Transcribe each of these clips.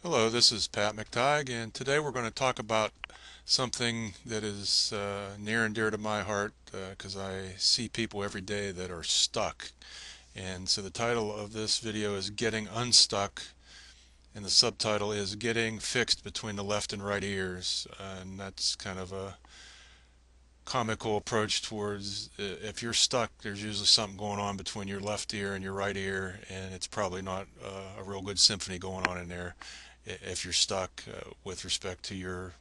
Hello, this is Pat McTigue, and today we're going to talk about something that is near and dear to my heart because I see people every day that are stuck. And so the title of this video is Getting Unstuck, and the subtitle is Getting Fixed Between the Left and Right Ears. And that's kind of a comical approach towards if you're stuck, there's usually something going on between your left ear and your right ear, and it's probably not a real good symphony going on in there if you're stuck with respect to your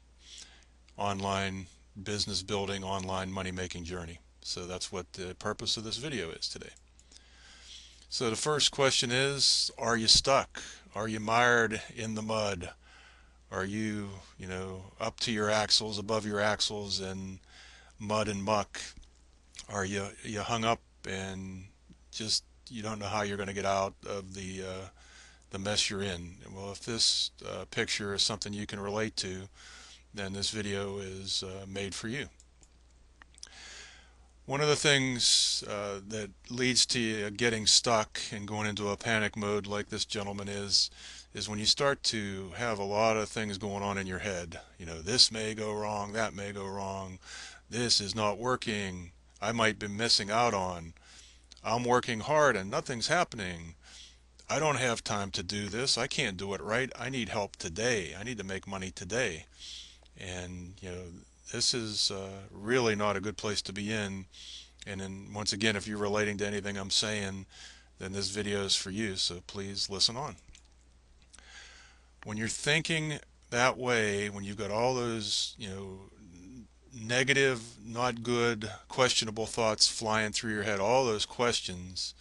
online business building, online money making journey. So that's what the purpose of this video is today. So the first question is, are you stuck? Are you mired in the mud? Are you, up to your axles, above your axles in mud and muck? Are you hung up and just you don't know how you're going to get out of the mess you're in? Well, if this picture is something you can relate to, then this video is made for you. One of the things that leads to you getting stuck and going into a panic mode like this gentleman is when you start to have a lot of things going on in your head. You know, this may go wrong, that may go wrong, this is not working, I might be missing out on, I'm working hard and nothing's happening, I don't have time to do this, I can't do it right, I need help today, I need to make money today. And, this is really not a good place to be in. And then once again, if you're relating to anything I'm saying, then this video is for you, so please listen on. When you're thinking that way, when you've got all those, negative, not good, questionable thoughts flying through your head, all those questions,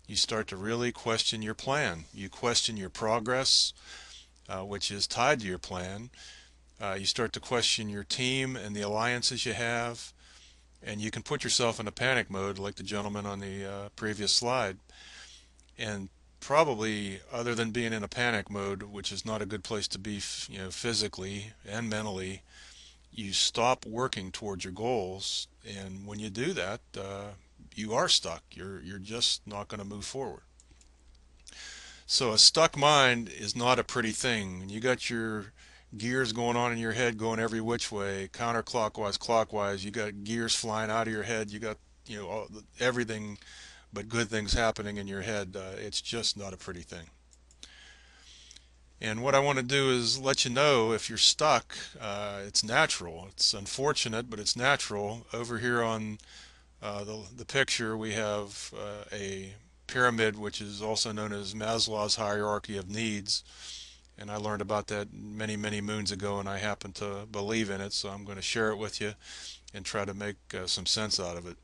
you start to really question your plan. You question your progress, which is tied to your plan. You start to question your team and the alliances you have, and you can put yourself in a panic mode like the gentleman on the previous slide. And probably, other than being in a panic mode, which is not a good place to be, physically and mentally, you stop working towards your goals. And when you do that, you are stuck. You're just not going to move forward. So a stuck mind is not a pretty thing. You got your gears going on in your head going every which way, counterclockwise, clockwise. You got gears flying out of your head. You got, everything but good things happening in your head. It's just not a pretty thing. And what I want to do is let you know if you're stuck, it's natural. It's unfortunate, but it's natural. Over here on the picture, we have a pyramid, which is also known as Maslow's hierarchy of needs. And I learned about that many, many moons ago, and I happen to believe in it, so I'm going to share it with you and try to make some sense out of it.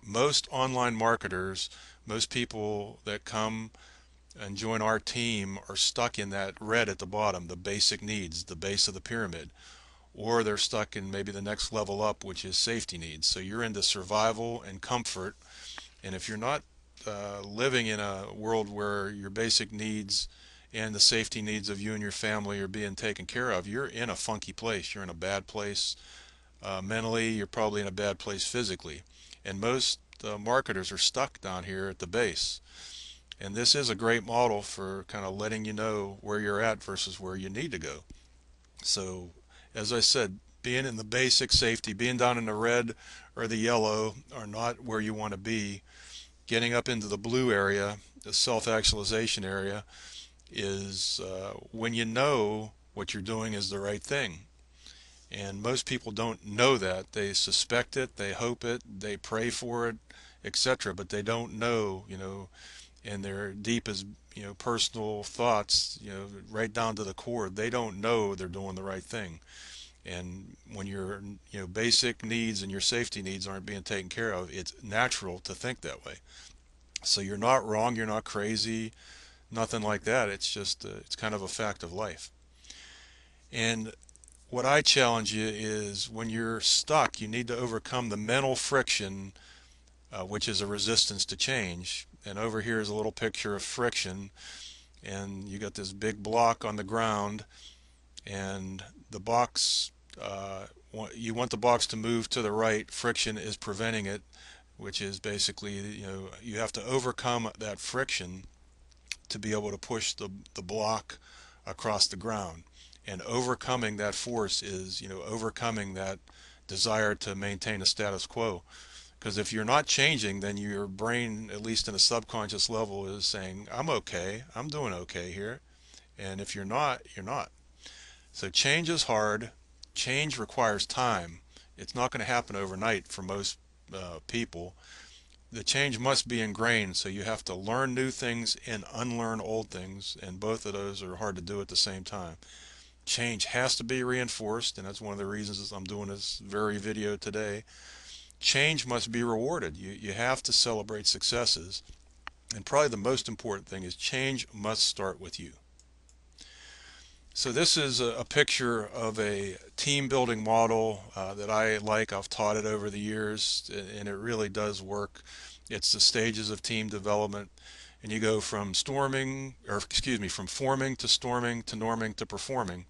Most online marketers, most people that come and join our team are stuck in that red at the bottom, the basic needs, the base of the pyramid, or they're stuck in maybe the next level up, which is safety needs. So you're into survival and comfort, and if you're not living in a world where your basic needs and the safety needs of you and your family are being taken care of, you're in a funky place. You're in a bad place mentally. You're probably in a bad place physically. And most marketers are stuck down here at the base. And this is a great model for kind of letting you know where you're at versus where you need to go. So, as I said, being in the basic safety, being down in the red or the yellow are not where you want to be. Getting up into the blue area, the self-actualization area, is when you know what you're doing is the right thing. And most people don't know that. They suspect it, they hope it, they pray for it, etc. But they don't know, in their deepest, personal thoughts, right down to the core, they don't know they're doing the right thing. And when your, basic needs and your safety needs aren't being taken care of, it's natural to think that way. So you're not wrong, you're not crazy, nothing like that. It's just, it's kind of a fact of life. And what I challenge you is when you're stuck, you need to overcome the mental friction, which is a resistance to change. And over here is a little picture of friction. And you got this big block on the ground, and the box, you want the box to move to the right. Friction is preventing it, which is basically, you have to overcome that friction to be able to push the block across the ground. And overcoming that force is, overcoming that desire to maintain a status quo. Because if you're not changing, then your brain, at least in a subconscious level, is saying, I'm okay, I'm doing okay here. And if you're not, you're not. So change is hard. Change requires time. It's not going to happen overnight for most people. The change must be ingrained, so you have to learn new things and unlearn old things, and both of those are hard to do at the same time. Change has to be reinforced, and that's one of the reasons I'm doing this very video today. Change must be rewarded. You have to celebrate successes, and probably the most important thing is change must start with you. So this is a picture of a team building model that I like. I've taught it over the years, and it really does work. It's the stages of team development, and you go from from forming to storming to norming to performing,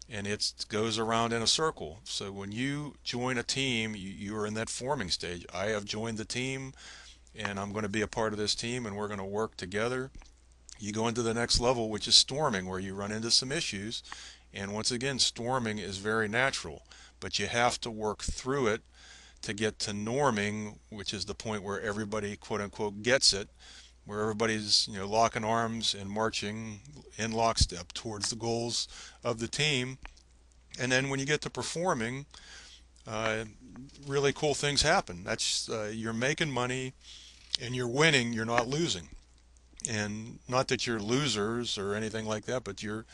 and it goes around in a circle. So when you join a team, you are in that forming stage. I have joined the team, and I'm going to be a part of this team, and we're going to work together. You go into the next level, which is storming, where you run into some issues. And once again, storming is very natural, but you have to work through it to get to norming, which is the point where everybody, quote unquote, gets it, where everybody's, locking arms and marching in lockstep towards the goals of the team. And then when you get to performing, uh, really cool things happen. That's you're making money and you're winning, you're not losing. And not that you're losers or anything like that, but you're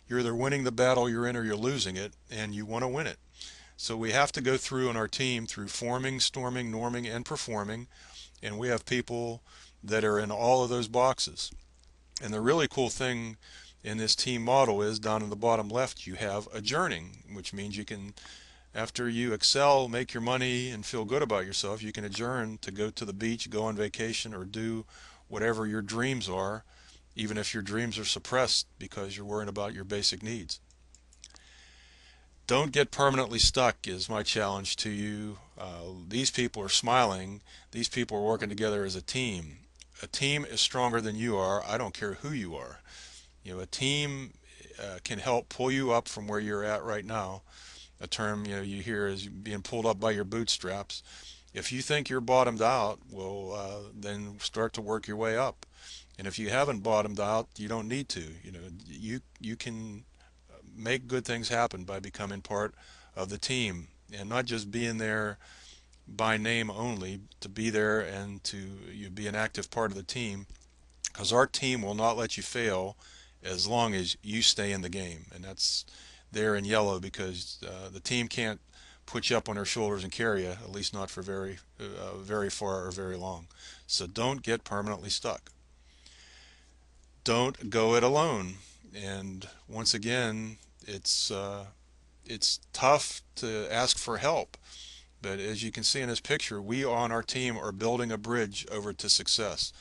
either winning the battle you're in or you're losing it, and you want to win it. So we have to go through in our team through forming, storming, norming, and performing, and we have people that are in all of those boxes. And the really cool thing in this team model is down in the bottom left you have adjourning, which means you can, after you excel, make your money, and feel good about yourself, you can adjourn to go to the beach, go on vacation, or do whatever your dreams are, even if your dreams are suppressed because you're worrying about your basic needs. Don't get permanently stuck is my challenge to you. These people are smiling. These people are working together as a team. A team is stronger than you are. I don't care who you are. A team can help pull you up from where you're at right now. A term you hear is being pulled up by your bootstraps. If you think you're bottomed out, well, then start to work your way up. And if you haven't bottomed out, you don't need to. You can make good things happen by becoming part of the team and not just being there by name only, to be there and to be an active part of the team, because our team will not let you fail as long as you stay in the game. And that's there in yellow because the team can't put you up on their shoulders and carry you, at least not for very far or very long. So don't get permanently stuck. Don't go it alone. And once again, it's tough to ask for help. But as you can see in this picture, we on our team are building a bridge over to success.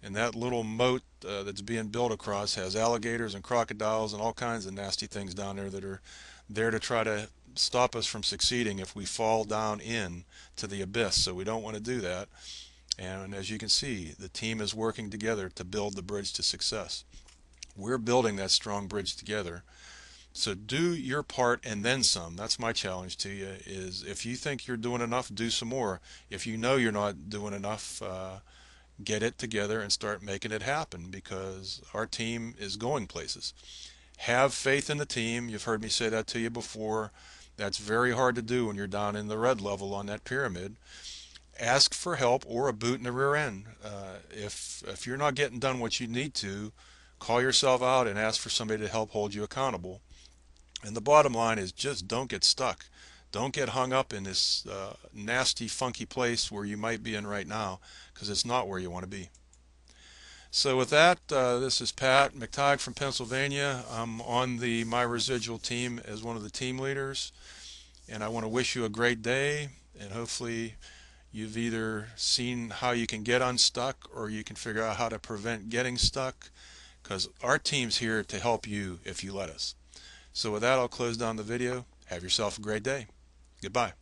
And that little moat that's being built across has alligators and crocodiles and all kinds of nasty things down there that are there to try to stop us from succeeding if we fall down in to the abyss. So we don't want to do that. And as you can see, the team is working together to build the bridge to success. We're building that strong bridge together. So do your part and then some. That's my challenge to you, is if you think you're doing enough, do some more. If you know you're not doing enough, get it together and start making it happen, because our team is going places. Have faith in the team. You've heard me say that to you before. That's very hard to do when you're down in the red level on that pyramid. Ask for help or a boot in the rear end. If you're not getting done what you need to, call yourself out and ask for somebody to help hold you accountable. And the bottom line is just don't get stuck. Don't get hung up in this nasty, funky place where you might be in right now, because it's not where you want to be. So with that, this is Pat McTigue from Pennsylvania. I'm on the My Residual team as one of the team leaders, and I want to wish you a great day, and hopefully you've either seen how you can get unstuck or you can figure out how to prevent getting stuck, because our team's here to help you if you let us. So with that, I'll close down the video. Have yourself a great day. Goodbye.